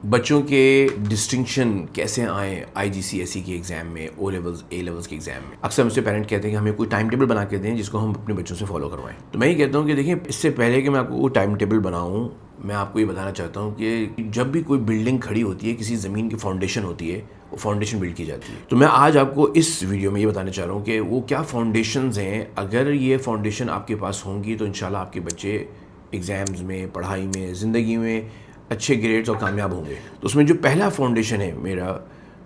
بچوں کے ڈسٹنکشن کیسے آئیں آئی جی سی ایس سی کے ایگزام میں، او لیولز اے لیولز کے ایگزام میں. اکثر مجھ سے پیرنٹ کہتے ہیں کہ ہمیں کوئی ٹائم ٹیبل بنا کے دیں جس کو ہم اپنے بچوں سے فالو کروائیں. تو میں یہ کہتا ہوں کہ دیکھیں، اس سے پہلے کہ میں آپ کو وہ ٹائم ٹیبل بناؤں، میں آپ کو یہ بتانا چاہتا ہوں کہ جب بھی کوئی بلڈنگ کھڑی ہوتی ہے، کسی زمین کی فاؤنڈیشن ہوتی ہے، وہ فاؤنڈیشن بلڈ کی جاتی ہے. تو میں آج آپ کو اس ویڈیو میں یہ بتانا چاہ رہا ہوں کہ وہ کیا فاؤنڈیشنز ہیں. اگر یہ فاؤنڈیشن آپ کے پاس ہوں گی تو انشاءاللہ آپ کے بچے ایگزامز میں، پڑھائی میں، زندگی میں اچھے گریڈز اور کامیاب ہوں گے. تو اس میں جو پہلا فاؤنڈیشن ہے میرا،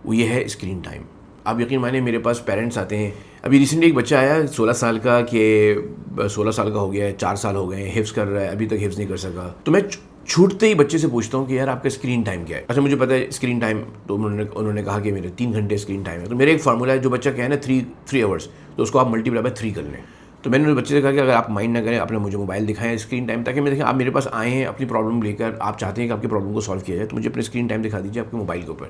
وہ یہ ہے اسکرین ٹائم. آپ یقین مانیں، میرے پاس پیرنٹس آتے ہیں. ابھی ریسنٹلی ایک بچہ آیا 16 سال کا، کہ 16 سال کا ہو گیا ہے، 4 سال ہو گئے ہیں، حفظ کر رہا ہے، ابھی تک حفظ نہیں کر سکا. تو میں چھوٹتے ہی بچے سے پوچھتا ہوں کہ یار آپ کا اسکرین ٹائم کیا ہے. اچھا مجھے پتا ہے اسکرین ٹائم، تو انہوں نے کہا کہ میرے 3 گھنٹے اسکرین ٹائم ہے. تو میرا ایک فارمولا ہے، جو بچہ کہے نا 3 آورس، تو اس کو آپ ملٹی پلائی بائی 3 کر لیں. تو میں نے بچے سے کہا کہ اگر آپ مائنڈ نہ کریں، اپنے مجھے موبائل دکھائیں اسکرین ٹائم، تاکہ میں دیکھیں آپ میرے پاس آئے ہیں اپنی پرابلم لے کر، آپ چاہتے ہیں کہ آپ کی پرابلم کو سالو کیا جائے، تو مجھے اپنے اسکرین ٹائم دکھا دیجیے آپ کے موبائل کے اوپر.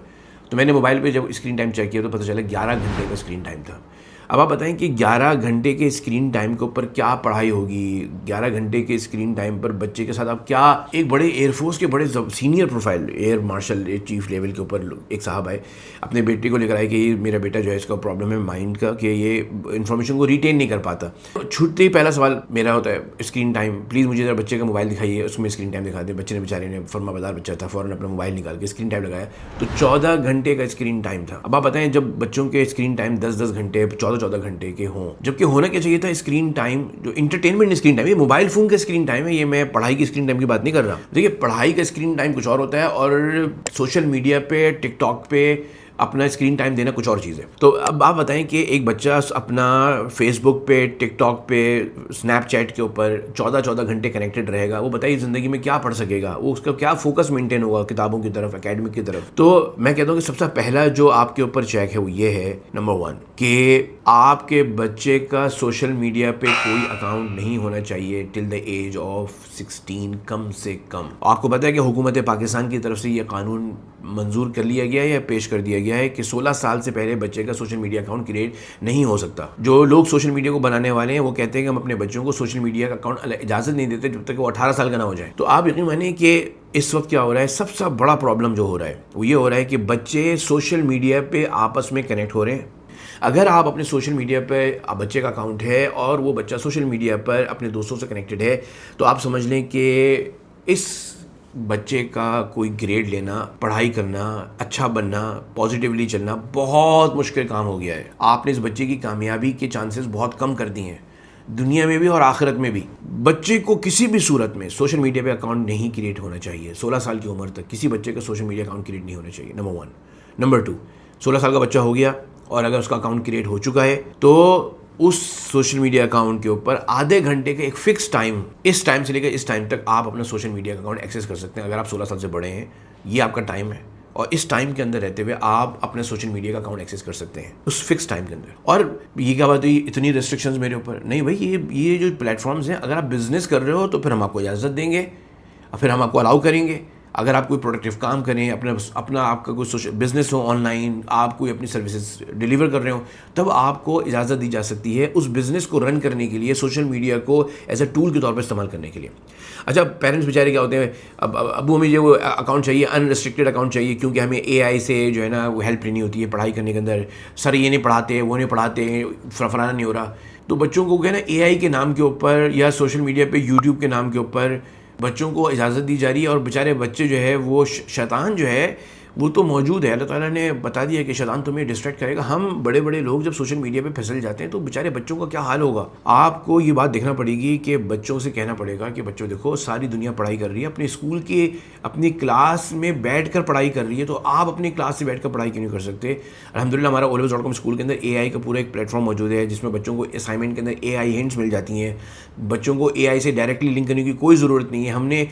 تو میں نے موبائل پہ جب اسکرین ٹائم چیک کیا تو پتہ چلا 11 گھنٹے کا اسکرین ٹائم تھا. اب آپ بتائیں کہ 11 گھنٹے کے اسکرین ٹائم کے اوپر کیا پڑھائی ہوگی. 11 گھنٹے کے اسکرین ٹائم پر بچے کے ساتھ آپ کیا، ایک بڑے ایئر فورس کے بڑے senior profile air marshal chief level کے اوپر ایک صاحب آئے، اپنے بیٹے کو لے کر آئے کہ یہ میرا بیٹا جو ہے اس کا پرابلم ہے مائنڈ کا، کہ یہ انفارمیشن کو ریٹین نہیں کر پاتا. چھوٹتے ہی پہلا سوال میرا ہوتا ہے اسکرین ٹائم، پلیز مجھے ذرا بچے کا موبائل دکھائیے، اس میں اسکرین ٹائم دکھا دیں. بچے نے بیچارے نے، فرما بازار بچہ تھا، فوراً اپنا موبائل نکال کے اسکرین ٹائم لگایا تو 14 گھنٹے کا اسکرین ٹائم تھا. اب آپ بتائیں جب بچوں کے اسکرین ٹائم 10 گھنٹے 14 گھنٹے کے ہوں، جبکہ ہونا کیا چاہیے تھا اسکرین ٹائم جو انٹرٹینمنٹ اسکرین ٹائم، یہ موبائل فون کا اسکرین ٹائم ہے. یہ میں پڑھائی کی اسکرین ٹائم کی بات نہیں کر رہا. دیکھیے پڑھائی کا اسکرین ٹائم کچھ اور ہوتا ہے، اور سوشل میڈیا پہ، ٹک ٹاک پہ اپنا اسکرین ٹائم دینا کچھ اور چیز ہے. تو اب آپ بتائیں کہ ایک بچہ اپنا فیس بک پہ، ٹک ٹاک پہ، اسنیپ چیٹ کے اوپر 14 گھنٹے کنیکٹڈ رہے گا، وہ بتائیے زندگی میں کیا پڑھ سکے گا، وہ اس کا کیا فوکس مینٹین ہوگا کتابوں کی طرف، اکیڈمک کی طرف. تو میں کہتا ہوں کہ سب سے پہلا جو آپ کے اوپر چیک ہے وہ یہ ہے، نمبر 1، کہ آپ کے بچے کا سوشل میڈیا پہ کوئی اکاؤنٹ نہیں ہونا چاہیے ٹل دا ایج آف 16 کم سے کم. آپ کو پتہ ہے کہ حکومت پاکستان کی طرف سے یہ قانون منظور کر لیا گیا ہے یا پیش کر دیا گیا ہے کہ 16 سال سے پہلے بچے کا سوشل میڈیا اکاؤنٹ کریٹ نہیں ہو سکتا. جو لوگ سوشل میڈیا کو بنانے والے ہیں وہ کہتے ہیں کہ ہم اپنے بچوں کو سوشل میڈیا کا اکاؤنٹ اجازت نہیں دیتے جب تک وہ 18 سال کا نہ ہو جائے. تو آپ یقین مانیں کہ اس وقت کیا ہو رہا ہے، سب سے بڑا پرابلم جو ہو رہا ہے وہ یہ ہو رہا ہے کہ بچے سوشل میڈیا پہ آپس میں کنیکٹ ہو رہے ہیں. اگر آپ اپنے سوشل میڈیا پہ بچے کا اکاؤنٹ ہے اور وہ بچہ سوشل میڈیا پر اپنے دوستوں سے کنیکٹڈ ہے، تو آپ سمجھ لیں کہ اس بچے کا کوئی گریڈ لینا، پڑھائی کرنا، اچھا بننا، پازیٹیولی چلنا بہت مشکل کام ہو گیا ہے. آپ نے اس بچے کی کامیابی کے چانسز بہت کم کر دیے ہیں، دنیا میں بھی اور آخرت میں بھی. بچے کو کسی بھی صورت میں سوشل میڈیا پہ اکاؤنٹ نہیں کریٹ ہونا چاہیے. 16 سال کی عمر تک کسی بچے کا سوشل میڈیا اکاؤنٹ کریٹ نہیں ہونا چاہیے، نمبر 1. نمبر 2، 16 سال کا بچہ ہو گیا اور اگر اس کا اکاؤنٹ کریٹ ہو چکا ہے تو اس سوشل میڈیا اکاؤنٹ کے اوپر آدھے گھنٹے کا ایک فکس ٹائم، اس ٹائم سے لے کر اس ٹائم تک آپ اپنا سوشل میڈیا کا اکاؤنٹ ایکسیس کر سکتے ہیں. اگر آپ 16 سال سے بڑے ہیں، یہ آپ کا ٹائم ہے، اور اس ٹائم کے اندر رہتے ہوئے آپ اپنے سوشل میڈیا کا اکاؤنٹ ایکسیس کر سکتے ہیں اس فکس ٹائم کے اندر. اور یہ کیا بات ہوئی اتنی ریسٹرکشنز میرے اوپر؟ نہیں بھائی، یہ جو پلیٹ فارمز ہیں، اگر آپ بزنس کر رہے ہو تو پھر ہم آپ کو اجازت دیں گے، اور پھر ہم آپ کو الاؤ کریں گے. اگر آپ کوئی پروڈکٹیو کام کریں، اپنا آپ کا کوئی social business who, on line آپ کوئی اپنی سروسز ڈیلیور کر رہے ہو، تب آپ کو اجازت دی جا سکتی ہے اس بزنس کو رن کرنے کے لیے، سوشل میڈیا کو ایز اے ٹول کے طور پر استعمال کرنے کے لیے. اچھا پیرنٹس بیچارے کیا ہوتے ہیں، اب ابو ہمیں جو اکاؤنٹ چاہیے، ان ریسٹرکٹیڈ اکاؤنٹ چاہیے، کیونکہ ہمیں اے آئی سے جو ہے نا وہ ہیلپ لینی ہوتی ہے پڑھائی کرنے کے اندر. سر یہ نہیں پڑھاتے، وہ نہیں پڑھاتے، فلانا نہیں ہو رہا. تو بچوں کو کیا ہے نا اے آئی کے نام کے اوپر یا سوشل میڈیا پہ یوٹیوب کے نام کے اوپر بچوں کو اجازت دی جا رہی ہے، اور بیچارے بچے جو ہے وہ شیطان جو ہے وہ تو موجود ہے. اللہ تعالیٰ نے بتا دیا کہ شیطان تمہیں ڈسٹریکٹ کرے گا. ہم بڑے بڑے لوگ جب سوشل میڈیا پہ پھسل جاتے ہیں تو بیچارے بچوں کا کیا حال ہوگا. آپ کو یہ بات دیکھنا پڑے گی کہ بچوں سے کہنا پڑے گا کہ بچوں دیکھو ساری دنیا پڑھائی کر رہی ہے، اپنے اسکول کی اپنی کلاس میں بیٹھ کر پڑھائی کر رہی ہے، تو آپ اپنی کلاس سے بیٹھ کر پڑھائی کیوں نہیں کر سکتے. الحمدللہ ہمارا OLevels.com اسکول کے اندر اے آئی کا پورا ایک پلیٹ فارم موجود ہے جس میں بچوں کو اسائنمنٹ کے اندر اے آئی ہنٹس مل جاتی ہیں. بچوں کو اے آئی سے ڈائریکٹلی لنک کرنے کی کوئی ضرورت نہیں ہے.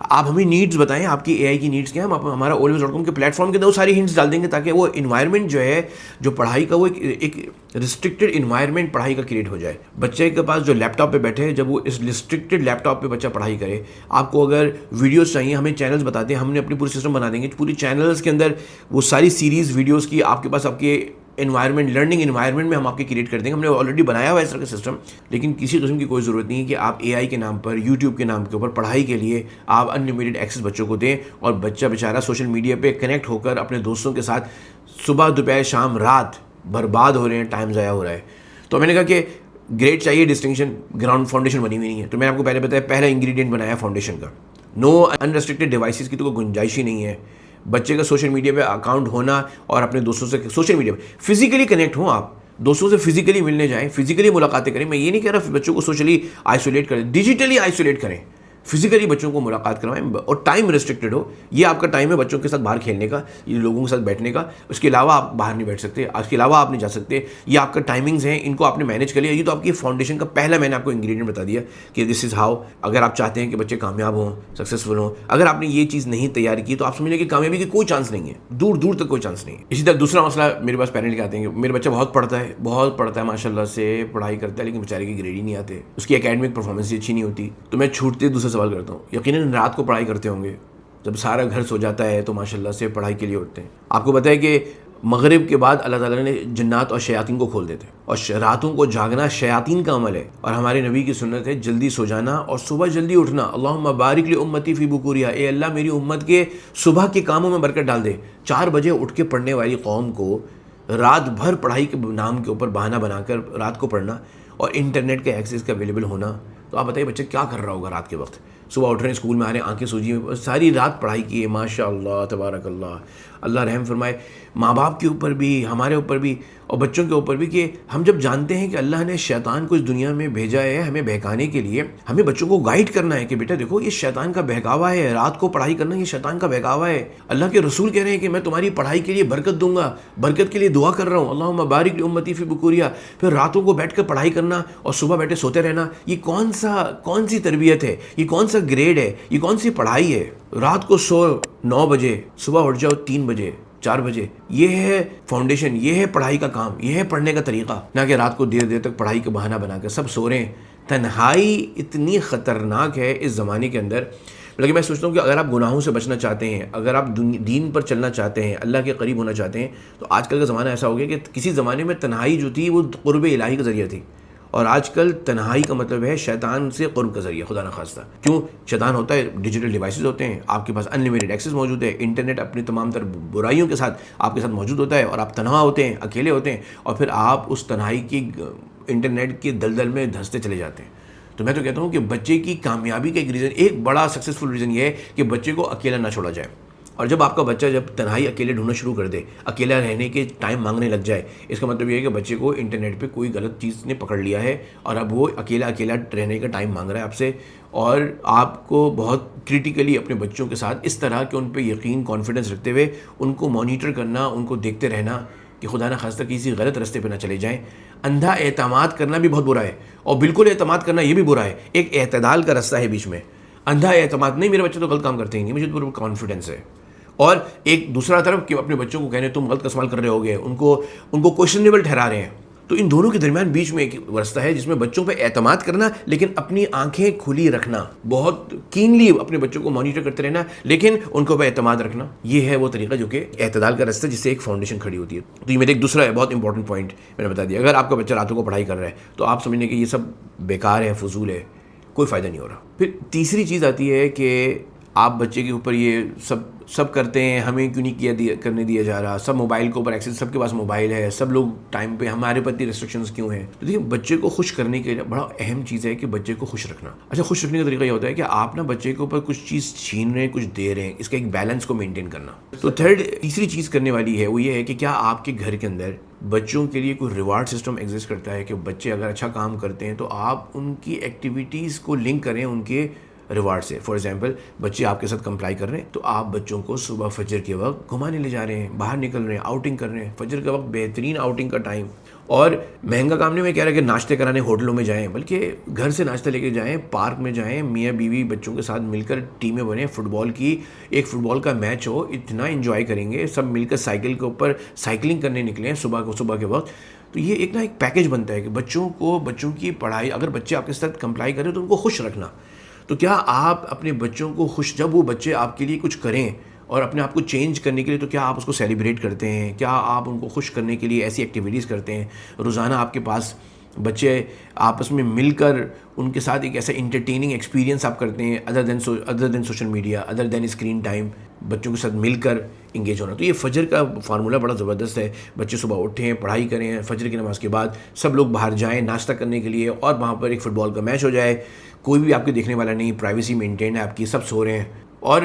آپ ہمیں نیڈس بتائیں، آپ کی اے آئی کی نیڈس کیا ہیں، ہم ہمارا OLevels.com کے پلیٹ فارم کے اندر وہ ساری ہنٹس ڈال دیں گے تاکہ وہ انوائرمنٹ جو ہے، جو پڑھائی کا، وہ ایک ریسٹرکٹیڈ انوائرمنٹ پڑھائی کا کریٹ ہو جائے. بچے کے پاس جو لیپ ٹاپ پہ بیٹھے، جب وہ اس ریسٹرکٹیڈ لیپ ٹاپ پہ بچہ پڑھائی کرے. آپ کو اگر ویڈیوز چاہیے، ہمیں چینلز بتاتے ہیں، ہم نے اپنی پوری سسٹم بنا دیں گے. پوری چینلز کے اندر وہ ساری سیریز ویڈیوز کی آپ کے پاس آپ کے انوائرمنٹ لرننگ انوائرمنٹ میں ہم آپ کے کریٹ کر دیں گے. ہم نے آلریڈی بنایا ہوا ہے اس طرح کا سسٹم, لیکن کسی قسم کی کوئی ضرورت نہیں ہے کہ آپ اے آئی کے نام پر, یوٹیوب کے نام کے اوپر پڑھائی کے لیے آپ انلمیٹڈ ایکسیس بچوں کو دیں اور بچہ بیچارہ سوشل میڈیا پہ کنیکٹ ہو کر اپنے دوستوں کے ساتھ صبح دوپہر شام رات برباد ہو رہے ہیں, ٹائم ضائع ہو رہا ہے. تو میں نے کہا کہ گریڈ چاہیے, ڈسٹنکشن, گراؤنڈ فاؤنڈیشن بنی ہوئی نہیں ہے. تو میں نے آپ کو پہلے بتایا پہلا انگریڈینٹ بنایا فاؤنڈیشن کا. نو انریسٹرکٹیڈ ڈیوائسز کی تو کوئی گنجائش ہی نہیں ہے. بچے کا سوشل میڈیا پہ اکاؤنٹ ہونا اور اپنے دوستوں سے سوشل میڈیا پہ فزیکلی کنیکٹ ہوں, آپ دوستوں سے فزیکلی ملنے جائیں, فزیکلی ملاقاتیں کریں. میں یہ نہیں کہہ رہا بچوں کو سوشلی آئسولیٹ کریں, ڈیجیٹلی آئسولیٹ کریں, فزیکلی بچوں کو ملاقات کروائیں اور ٹائم ریسٹرکٹیڈ ہو. یہ آپ کا ٹائم ہے بچوں کے ساتھ باہر کھیلنے کا, یہ لوگوں کے ساتھ بیٹھنے کا. اس کے علاوہ آپ باہر نہیں بیٹھ سکتے, اس کے علاوہ آپ نہیں جا سکتے. یہ آپ کا ٹائمنگز ہیں, ان کو آپ نے مینیج کر لیا. یہ تو آپ کی فاؤنڈیشن کا پہلا میں نے آپ کو انگریڈینٹ بتا دیا کہ دس از ہاؤ. اگر آپ چاہتے ہیں کہ بچے کامیاب ہوں, سکسیزفل ہوں, اگر آپ نے یہ چیز نہیں تیار کی تو آپ سمجھ لیں کہ کامیابی کی کوئی چانس نہیں ہے, دور دور تک کوئی چانس نہیں ہے. اسی طرح دوسرا مسئلہ میرے پاس پیرنٹ کے آتے ہیں کہ میرا بچہ بہت پڑھتا ہے ماشاء اللہ سے, پڑھائی کرتا ہے, لیکن بیچارے کی گریڈ ہی نہیں آتے, اس کی اکیڈمک پرفارمنس اچھی نہیں ہوتی. تو میں چھوٹتے دوسرا سوال کرتا ہوں, یقیناً رات کو پڑھائی کرتے ہوں گے, جب سارا گھر سو جاتا ہے تو ماشاءاللہ سے پڑھائی کے لیے اٹھتے ہیں. آپ کو پتہ ہے کہ مغرب کے بعد اللہ تعالیٰ نے جنات اور شیاطین کو کھول دیتے ہیں, اور راتوں کو جاگنا شیاطین کا عمل ہے, اور ہمارے نبی کی سنت ہے جلدی سو جانا اور صبح جلدی اٹھنا. اللہم بارک لی امتی فی بکوریا, اے اللہ میری امت کے صبح کے کاموں میں برکت ڈال دے. 4 بجے اٹھ کے پڑھنے والی قوم کو رات بھر پڑھائی کے نام کے اوپر بہانہ بنا کر رات کو پڑھنا اور انٹرنیٹ کے ایکسیس کا اویلیبل ہونا, تو آپ بتائیے بچہ کیا کر رہا ہوگا رات کے وقت. صبح اٹھ رہے ہیں, اسکول میں آ رہے ہیں, آنکھیں سوجی میں, ساری رات پڑھائی کی ہے. ماشاء اللہ تبارک اللہ, اللہ رحم فرمائے ماں باپ کے اوپر بھی, ہمارے اوپر بھی, اور بچوں کے اوپر بھی, کہ ہم جب جانتے ہیں کہ اللہ نے شیطان کو اس دنیا میں بھیجا ہے ہمیں بہکانے کے لیے, ہمیں بچوں کو گائیڈ کرنا ہے کہ بیٹا دیکھو یہ شیطان کا بہکاوا ہے, رات کو پڑھائی کرنا یہ شیطان کا بہکاوا ہے. اللہ کے رسول کہہ رہے ہیں کہ میں تمہاری پڑھائی کے لیے برکت دوں گا, برکت کے لیے دعا کر رہا ہوں, اللہم بارک لی امتی فی بکوریا. پھر راتوں کو بیٹھ کر پڑھائی کرنا اور صبح بیٹھے سوتے رہنا, یہ کون سی تربیت ہے, یہ کون سا گریڈ ہے, یہ کون سی پڑھائی ہے. رات کو سو 9 بجے, صبح اٹھ جاؤ 3 بجے 4 بجے. یہ ہے فاؤنڈیشن, یہ ہے پڑھائی کا کام, یہ ہے پڑھنے کا طریقہ, نہ کہ رات کو دیر تک پڑھائی کا بہانہ بنا کر سب سو رہے ہیں. تنہائی اتنی خطرناک ہے اس زمانے کے اندر. لیکن میں سوچتا ہوں کہ اگر آپ گناہوں سے بچنا چاہتے ہیں, اگر آپ دین پر چلنا چاہتے ہیں, اللہ کے قریب ہونا چاہتے ہیں, تو آج کل کا زمانہ ایسا ہو گیا کہ کسی زمانے میں تنہائی جو تھی وہ قرب الہی کا ذریعہ تھی, اور آج کل تنہائی کا مطلب ہے شیطان سے قرب کا ذریعہ, خدا نخواستہ. کیوں؟ شیطان ہوتا ہے, ڈیجیٹل ڈیوائسز ہوتے ہیں, آپ کے پاس انلمیٹڈ ایکسیس موجود ہے, انٹرنیٹ اپنی تمام تر برائیوں کے ساتھ آپ کے ساتھ موجود ہوتا ہے, اور آپ تنہا ہوتے ہیں, اکیلے ہوتے ہیں, اور پھر آپ اس تنہائی کی انٹرنیٹ کی دلدل میں دھنستے چلے جاتے ہیں. تو میں تو کہتا ہوں کہ بچے کی کامیابی کا ایک ریزن, ایک بڑا سکسیزفل ریزن یہ ہے کہ بچے کو اکیلا نہ چھوڑا جائے. اور جب آپ کا بچہ جب تنہائی اکیلے ڈھونڈنا شروع کر دے, اکیلا رہنے کے ٹائم مانگنے لگ جائے, اس کا مطلب یہ ہے کہ بچے کو انٹرنیٹ پہ کوئی غلط چیز نے پکڑ لیا ہے, اور اب وہ اکیلا رہنے کا ٹائم مانگ رہا ہے آپ سے. اور آپ کو بہت کریٹیکلی اپنے بچوں کے ساتھ اس طرح کہ ان پہ یقین, کانفیڈنس رکھتے ہوئے ان کو مانیٹر کرنا, ان کو دیکھتے رہنا کہ خدا نہ خواستہ کسی غلط راستے پہ نہ چلے جائیں. اندھا اعتماد کرنا بھی بہت برا ہے, اور بالکل اعتماد کرنا یہ بھی برا ہے. ایک اعتدال کا راستہ ہے بیچ میں. اندھا اعتماد نہیں, میرے بچے تو غلط کام کرتے ہی نہیں, مجھے تو پورا کانفیڈنس ہے. اور ایک دوسرا طرف کہ اپنے بچوں کو کہنے تم غلط کا استعمال کر رہے ہوگے, ان کو کوشچنیبل ٹھہرا رہے ہیں. تو ان دونوں کے درمیان بیچ میں ایک راستہ ہے جس میں بچوں پہ اعتماد کرنا, لیکن اپنی آنکھیں کھلی رکھنا, بہت کینلی اپنے بچوں کو مانیٹر کرتے رہنا, لیکن ان کو پہ اعتماد رکھنا. یہ ہے وہ طریقہ جو کہ اعتدال کا راستہ, جس سے ایک فاؤنڈیشن کھڑی ہوتی ہے. تو یہ میرا ایک دوسرا بہت امپورٹنٹ پوائنٹ میں نے بتا دیا. اگر آپ کا بچہ راتوں کو پڑھائی کر رہا ہے تو آپ سمجھنے کہ یہ سب بیکار ہے, فضول ہے, کوئی فائدہ نہیں ہو رہا. پھر تیسری چیز آتی ہے کہ آپ بچے کے اوپر یہ سب کرتے ہیں, ہمیں کیوں نہیں کرنے دیا جا رہا, سب موبائل کے اوپر ایکسیس, سب کے پاس موبائل ہے, سب لوگ ٹائم پہ, ہمارے پر اتنی ریسٹرکشنز کیوں ہیں. تو دیکھیں بچے کو خوش کرنے کے لیے بڑا اہم چیز ہے کہ بچے کو خوش رکھنا. اچھا, خوش رکھنے کا طریقہ یہ ہوتا ہے کہ آپ نا بچے کے اوپر کچھ چیز چھین رہے ہیں, کچھ دے رہے ہیں, اس کا ایک بیلنس کو مینٹین کرنا. تو تیسری چیز کرنے والی ہے وہ یہ ہے کہ کیا آپ کے گھر کے اندر بچوں کے لیے کوئی ریوارڈ سسٹم ایگزسٹ کرتا ہے کہ بچے اگر اچھا کام کرتے ہیں تو آپ ان کی ایکٹیویٹیز کو لنک کریں ان کے ریوارڈ سے. فار ایگزامپل, بچے آپ کے ساتھ کمپلائی کر رہے ہیں تو آپ بچوں کو صبح فجر کے وقت گھمانے لے جا رہے ہیں, باہر نکل رہے ہیں, آؤٹنگ کر رہے ہیں. فجر کے وقت بہترین آؤٹنگ کا ٹائم, اور مہنگا کام نہیں میں کہہ رہا کہ ناشتے کرانے ہوٹلوں میں جائیں, بلکہ گھر سے ناشتہ لے کے جائیں, پارک میں جائیں, میاں بیوی بچوں کے ساتھ مل کر ٹیمیں بنیں, ایک فٹ بال کا میچ ہو, اتنا انجوائے کریں گے سب مل کر. سائیکل کے اوپر سائیکلنگ کرنے نکلیں صبح کے وقت. تو یہ ایک پیکیج بنتا ہے کہ بچوں کی پڑھائی, اگر بچے آپ کے ساتھ کمپلائی کریں تو ان کو خوش رکھنا. تو کیا آپ اپنے بچوں کو خوش, جب وہ بچے آپ کے لیے کچھ کریں اور اپنے آپ کو چینج کرنے کے لیے تو کیا آپ اس کو سیلیبریٹ کرتے ہیں, کیا آپ ان کو خوش کرنے کے لیے ایسی ایکٹیویٹیز کرتے ہیں. روزانہ آپ کے پاس بچے آپس میں مل کر ان کے ساتھ ایک ایسا انٹرٹیننگ ایکسپیرینس آپ کرتے ہیں other than social media, other than screen time, بچوں کے ساتھ مل کر انگیج ہونا. تو یہ فجر کا فارمولہ بڑا زبردست ہے. بچے صبح اٹھیں, پڑھائی کریں, فجر کی نماز کے بعد سب لوگ باہر جائیں ناشتہ کرنے کے لیے, اور وہاں پر ایک فٹ بال کا میچ ہو جائے, کوئی بھی آپ کے دیکھنے والا نہیں, پرائیویسی مینٹین ہے آپ کی, سب سو رہے ہیں, اور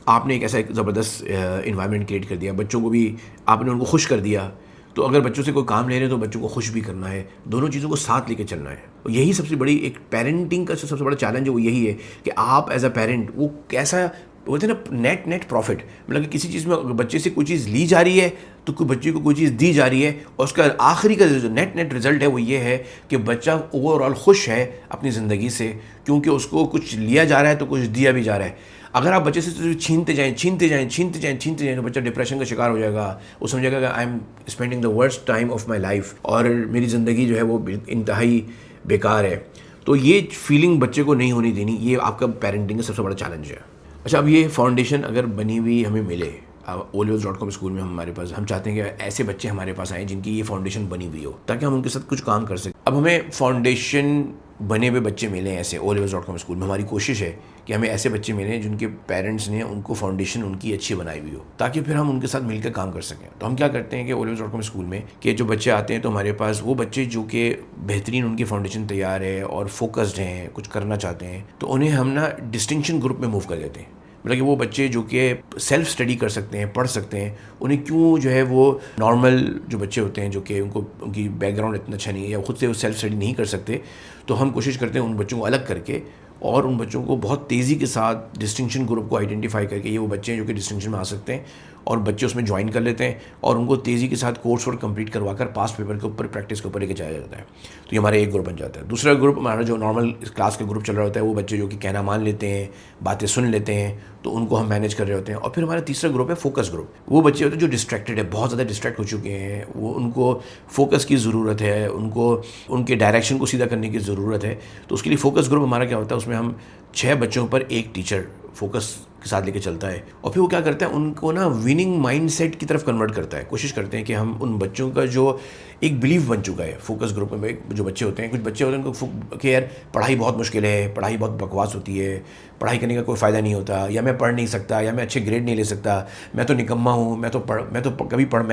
آپ نے ایک ایسا زبردست انوائرمنٹ کریٹ کر دیا, بچوں کو بھی آپ نے ان کو خوش کر دیا. تو اگر بچوں سے کوئی کام لے رہے ہیں تو بچوں کو خوش بھی کرنا ہے, دونوں چیزوں کو ساتھ لے کے چلنا ہے. اور یہی سب سے بڑی ایک پیرنٹنگ کا سب سے بڑا چیلنج ہے, وہ یہی ہے کہ آپ ایز اے پیرنٹ وہ کیسا بولتے ہیں نا نیٹ پروفٹ, مطلب کہ کسی چیز میں بچے سے کوئی چیز لی جا رہی ہے تو کوئی بچے کو کوئی چیز دی جا رہی ہے, اور اس کا آخری کا جو نیٹ رزلٹ ہے وہ یہ ہے کہ بچہ اوور آل خوش ہے اپنی زندگی سے, کیونکہ اس کو کچھ لیا جا رہا ہے تو کچھ دیا بھی جا رہا ہے. اگر آپ بچے سے چھینتے جائیں تو بچہ ڈپریشن کا شکار ہو جائے گا. وہ سمجھے گا کہ I am spending the worst time of my life, اور میری زندگی جو ہے وہ انتہائی بیکار ہے. تو یہ فیلنگ بچے کو نہیں ہونی دینی, یہ آپ کا پیرنٹنگ کا سب سے بڑا چیلنج ہے. اچھا, اب یہ فاؤنڈیشن اگر بنی ہوئی ہمیں ملے olevels.com اسکول میں ہمارے پاس, ہم چاہتے ہیں کہ ایسے بچے ہمارے پاس آئیں جن کی یہ فاؤنڈیشن بنی ہوئی ہو تاکہ ہم ان کے ساتھ کچھ کام کر سکیں. اب ہمیں فاؤنڈیشن بنے ہوئے بچے ملیں ایسے olevels.com اسکول میں. ہماری کوشش ہے کہ ہمیں ایسے بچے ملیں جن کے پیرنٹس نے ان کو فاؤنڈیشن ان کی اچھی بنائی ہوئی ہو, تاکہ پھر ہم ان کے ساتھ مل کر کام کر سکیں. تو ہم کیا کرتے ہیں کہ olevels.com اسکول میں کہ جو بچے آتے ہیں تو ہمارے پاس وہ بچے جو کہ بہترین ان کی فاؤنڈیشن تیار ہے اور فوکسڈ ہیں, کچھ کرنا چاہتے ہیں, تو انہیں ہم نا ڈسٹنکشن گروپ میں موو کر دیتے ہیں. مطلب کہ وہ بچے جو کہ سیلف اسٹڈی کر سکتے ہیں, پڑھ سکتے ہیں, انہیں کیوں جو ہے وہ نارمل جو بچے ہوتے ہیں جو کہ ان کی بیک گراؤنڈ اتنا اچھا نہیں ہے یا خود سے وہ سیلف اسٹڈی نہیں کر سکتے, تو ہم کوشش کرتے ہیں ان بچوں کو الگ کر کے اور ان بچوں کو بہت تیزی کے ساتھ ڈسٹنکشن گروپ کو آئیڈینٹیفائی کر کے یہ وہ بچے ہیں جو کہ ڈسٹنکشن میں آ سکتے ہیں, اور بچے اس میں جوائن کر لیتے ہیں اور ان کو تیزی کے ساتھ کورس ورک کمپلیٹ کروا کر پاس پیپر کے اوپر پریکٹس کے اوپر لے کے جایا جاتا ہے. تو یہ ہمارا ایک گروپ بن جاتا ہے. دوسرا گروپ ہمارا جو نارمل کلاس کا گروپ چل رہا ہوتا ہے وہ بچے جو کہ کہنا مان لیتے ہیں, باتیں سن لیتے ہیں, تو ان کو ہم مینیج کر رہے ہوتے ہیں. اور پھر ہمارا تیسرا گروپ ہے فوکس گروپ. وہ بچے ہوتے ہیں جو ڈسٹریکٹڈ ہے, بہت زیادہ ڈسٹریکٹ ہو چکے ہیں, وہ ان کو فوکس کی ضرورت ہے, ان کو ان کے ڈائریکشن کو سیدھا کرنے کی ضرورت ہے. تو اس کے لیے فوکس گروپ ہمارا کیا ہوتا ہے, اس میں ہم 6 بچوں پر ایک ٹیچر فوکس کے ساتھ لے کے چلتا ہے, اور پھر وہ کیا کرتا ہے ان کو نا وننگ مائنڈ سیٹ کی طرف کنورٹ کرتا ہے. کوشش کرتے ہیں کہ ہم ان بچوں کا جو ایک بلیف بن چکا ہے فوکس گروپ میں, جو بچے ہوتے ہیں, کچھ بچے ہوتے ہیں ان کو کہ یار پڑھائی بہت مشکل ہے, پڑھائی بہت بکواس ہوتی ہے, پڑھائی کرنے کا کوئی فائدہ نہیں ہوتا, یا میں پڑھ نہیں سکتا, یا میں اچھے گریڈ نہیں لے سکتا, میں تو نکما ہوں, میں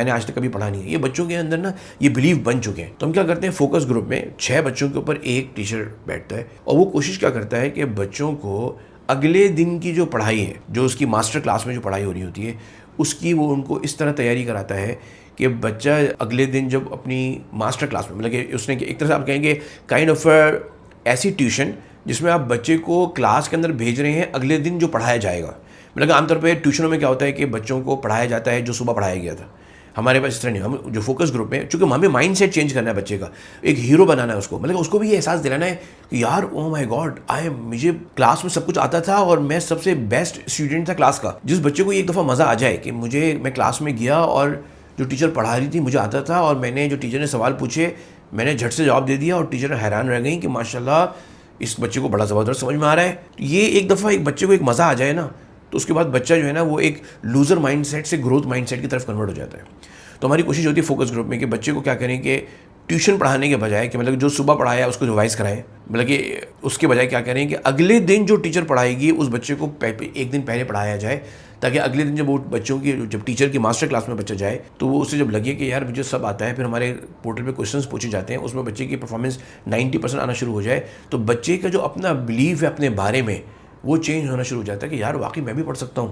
نے آج تک کبھی پڑھا نہیں ہے. یہ بچوں کے اندر نا یہ بلیف بن چکے ہیں. تو ہم کیا کرتے ہیں فوکس گروپ میں 6 بچوں کے اوپر ایک ٹیچر بیٹھتا ہے, اور وہ کوشش کیا کرتا ہے کہ بچوں کو اگلے دن کی جو پڑھائی ہے, جو اس کی ماسٹر کلاس میں جو پڑھائی ہو رہی ہوتی ہے, اس کی وہ ان کو اس طرح تیاری کراتا ہے کہ بچہ اگلے دن جب اپنی ماسٹر کلاس میں, مطلب کہ اس نے ایک طرح سے آپ کہیں گے کائنڈ آف ایسی ٹیوشن جس میں آپ بچے کو کلاس کے اندر بھیج رہے ہیں اگلے دن جو پڑھایا جائے گا. مطلب کہ عام طور پہ ٹیوشنوں میں کیا ہوتا ہے کہ بچوں کو پڑھایا جاتا ہے جو صبح پڑھایا گیا تھا. ہمارے پاس اس طرح نہیں. ہم جو فوکس گروپ میں, چونکہ ہمیں مائنڈ سیٹ چینج کرنا ہے بچے کا, ایک ہیرو بنانا ہے اس کو, مطلب اس کو بھی یہ احساس دلانا ہے کہ یار او مائی گاڈ, مجھے کلاس میں سب کچھ آتا تھا اور میں سب سے بیسٹ اسٹوڈنٹ تھا کلاس کا. جس بچے کو ایک دفعہ مزہ آ جائے کہ میں کلاس میں گیا اور جو ٹیچر پڑھا رہی تھی مجھے آتا تھا, اور میں نے جو ٹیچر نے سوال پوچھے میں نے جھٹ سے جواب دے دیا, اور ٹیچر حیران رہ گئیں کہ ماشاء اللہ اس بچے کو بڑا زبردست سمجھ میں آ رہا ہے. یہ ایک دفعہ ایک بچے کو ایک مزہ آ جائے نا, تو اس کے بعد بچہ جو ہے نا وہ ایک لوزر مائنڈ سیٹ سے گروتھ مائنڈ سیٹ کی طرف کنورٹ ہو جاتا ہے. تو ہماری کوشش ہوتی ہے فوکس گروپ میں کہ بچے کو کیا کریں کہ ٹیوشن پڑھانے کے بجائے کہ مطلب جو صبح پڑھایا اس کو ریوائز کرائیں, مطلب کہ اس کے بجائے کیا کریں کہ اگلے دن جو ٹیچر پڑھائے گی اس بچے کو ایک دن پہلے پڑھایا جائے, تاکہ اگلے دن جب وہ بچوں کی جب ٹیچر کی ماسٹر کلاس میں بچہ جائے تو وہ اسے جب لگے کہ یار مجھے سب آتا ہے. پھر ہمارے پورٹل پہ کوشچنس پوچھے جاتے ہیں, اس میں بچے کی پرفارمنس 90% آنا شروع ہو جائے, تو بچے کا جو اپنا بلیف ہے اپنے بارے میں وہ چینج ہونا شروع ہو جاتا ہے کہ یار واقعی میں بھی پڑھ سکتا ہوں.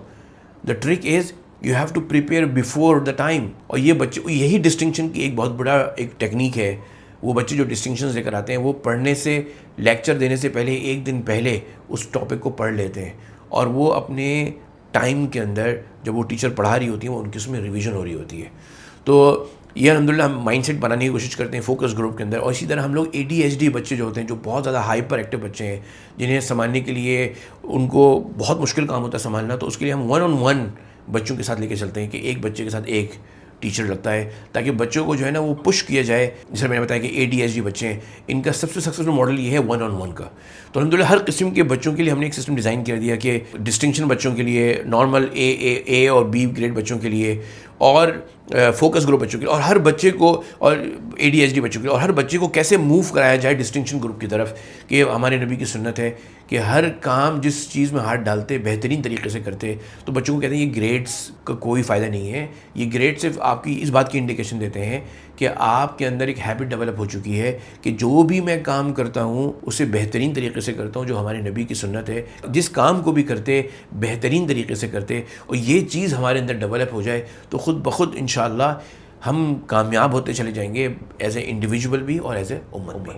The trick is you have to prepare before the time. اور یہ بچے, یہی ڈسٹنکشن کی ایک بہت بڑا ایک ٹیکنیک ہے. وہ بچے جو ڈسٹنکشنز لے کر آتے ہیں وہ پڑھنے سے, لیکچر دینے سے پہلے ایک دن پہلے اس ٹاپک کو پڑھ لیتے ہیں, اور وہ اپنے ٹائم کے اندر جب وہ ٹیچر پڑھا رہی ہوتی ہیں وہ ان کی اس میں ریویژن ہو رہی ہوتی ہے. تو یہ الحمدللہ ہم مائنڈ سیٹ بنانے کی کوشش کرتے ہیں فوکس گروپ کے اندر. اور اسی طرح ہم لوگ ADHD بچے جو ہوتے ہیں, جو بہت زیادہ ہائپر ایکٹیو بچے ہیں, جنہیں سنبھالنے کے لیے ان کو بہت مشکل کام ہوتا ہے سنبھالنا, تو اس کے لیے ہم 1-on-1 بچوں کے ساتھ لے کے چلتے ہیں کہ ایک بچے کے ساتھ ایک ٹیچر لگتا ہے تاکہ بچوں کو جو ہے نا وہ پش کیا جائے. جیسے میں نے بتایا کہ ADHD بچے ہیں, ان کا سب سے سکسیزفل ماڈل یہ ہے 1-on-1 کا. تو الحمدللہ ہر قسم کے بچوں کے لیے ہم نے ایک سسٹم ڈیزائن کر دیا کہ ڈسٹنکشن بچوں کے لیے, نارمل اے اور بی گریڈ بچوں کے لیے, اور فوکس گروپ بچوں کے لیے, اور ہر بچے کو, اور ADHD بچوں کے لیے, اور ہر بچے کو کیسے موو کرایا جائے ڈسٹنکشن گروپ کی طرف. کہ ہمارے نبی کی سنت ہے کہ ہر کام جس چیز میں ہاتھ ڈالتے بہترین طریقے سے کرتے. تو بچوں کو کہتے ہیں یہ گریڈس کا کوئی فائدہ نہیں ہے, یہ گریڈ صرف آپ کی اس بات کی انڈیکیشن دیتے ہیں کہ آپ کے اندر ایک ہیبٹ ڈیولپ ہو چکی ہے کہ جو بھی میں کام کرتا ہوں اسے بہترین طریقے سے کرتا ہوں, جو ہمارے نبی کی سنت ہے. جس کام کو بھی کرتے بہترین طریقے سے کرتے, اور یہ چیز ہمارے اندر ڈیولپ ہو جائے تو خود بخود انشاءاللہ ہم کامیاب ہوتے چلے جائیں گے, ایز اے انڈیویجول بھی اور ایز اے امت بھی.